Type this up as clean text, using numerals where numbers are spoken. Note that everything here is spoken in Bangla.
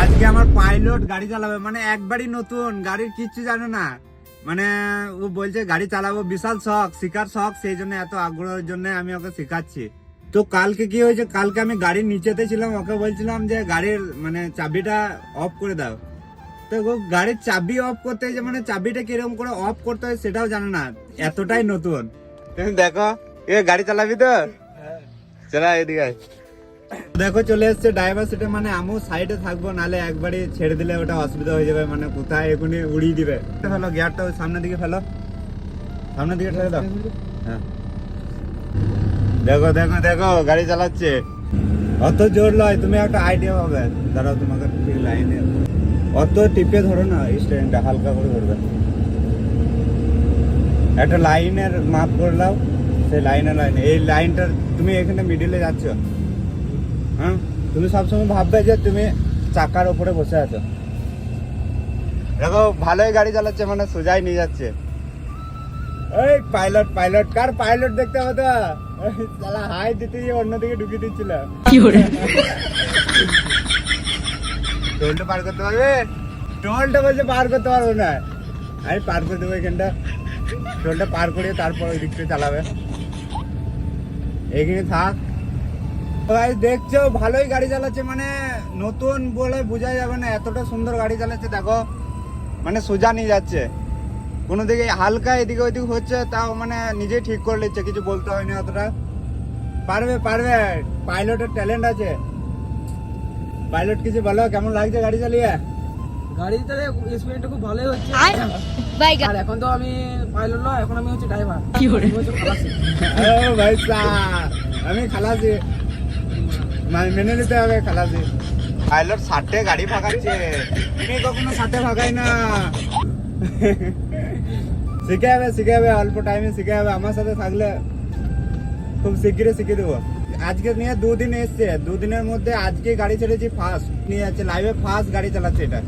আজকে আমার পাইলট গাড়ি চালাবে, মানে একবারই নতুন, গাড়ির কিচ্ছু জানে না। মানে ও বলছে গাড়ি চালাবো, বিশাল শখ, শিখার শখ, সেই জন্য এত আগ্রহের জন্য আমি ওকে শেখাচ্ছি। তো কালকে কি হয়েছে, কালকে আমি গাড়ির নিচেতে ছিলাম, ওকে বলছিলাম যে গাড়ির মানে চাবিটা অফ করে দাও। তো ও গাড়ির চাবি অফ করতে যে মানে চাবিটা কিরকম করে অফ করতে হয় সেটাও জানে না, এতটাই নতুন। তুমি দেখো এ গাড়ি চালাবি তো, চলা এদিকে। দেখো চলে এসছে ড্রাইভার সিটে, মানে আমিও সাইডে থাকবো, নালে একবারই ছেড়ে দিলে ওটা অসুবিধা হয়ে যাবে, মানে কোথায় এখনই উড়িয়ে দিবে। ফেলো গিয়ারটা ওই সামনের দিকে ফেলো, সামনের দিকে ঠেলে দাও। হ্যাঁ দেখো দেখো দেখো গাড়ি চালাচ্ছে, অত জোর লয়, তুমি একটা আইডিয়া পাবে। দাঁড়াও তোমাকে ঠিক লাইনে অত টিপে ধরো না, স্ট্যান্ডটা হালকা করে ধরবে, একটা লাইনের মাপ করে দাও, সেই লাইনে এই লাইনটা তুমি এখানে মিডিলে যাচ্ছ, হ্যাঁ তুমি সবসময় ভাববে যে তুমি চাকার উপরে বসে আছো। দেখো ভালোই গাড়ি চালাচ্ছে, মানে সোজাই নিয়ে যাচ্ছে। এই পাইলট, পাইলট কার পাইলট দেখতে হবে তো, শালা হাই দিতে গিয়ে অন্যদিকে ঢুকিয়ে দিচ্ছিল। টোলটা পার করতে পারবে? টোলটা বলছে পার করতে পারবো না, আমি পার করে দেবো এখানটা, টোলটা পার করে তারপর ওই দিকটা চালাবে, এখানে থাক। ভাই দেখছো ভালোই গাড়ি চালাচ্ছে, মানে নতুন বলে বোঝা যাবে না, এতটা সুন্দর গাড়ি চালাচ্ছে। দেখো মানে সোজা নিয়ে যাচ্ছে, কোনো দিকে হালকা এদিকে ওইদিকে হচ্ছে তাও মানে নিজেই ঠিক করে নিচ্ছে, কিছু বলতে হয়নি অতটা। পারবে পারবে, পাইলটের ট্যালেন্ট আছে। পাইলট কিছু বলো, কেমন লাগছে গাড়ি চালিয়ে? গাড়ি চালিয়ে এক্সপিরিয়েন্সটা খুব ভালোই হচ্ছে। আর এখন তো আমি পাইলট নয়, এখন আমি হচ্ছে ড্রাইভার। কি করে খালাসি? ও ভাই সাহেব, আমি খালাসি, মেনে নিতে হবে খালাসি। পাইলট 60 গাড়ি ভাগাচ্ছে, আমি কখনো 60 ভাগাই না। শিখে যাবে শিখে যাবে, অল্প টাইমে শিখে যাবে, আমার সাথে থাকলে খুব শিগগিরই শিখে দেবো। আজকে নিয়ে 2 দিন এসছে, 2 দিনের মধ্যে আজকে গাড়ি ছেড়েছি, ফার্স্ট নিয়ে যাচ্ছে লাইভে, ফার্স্ট গাড়ি চালাচ্ছে এটা।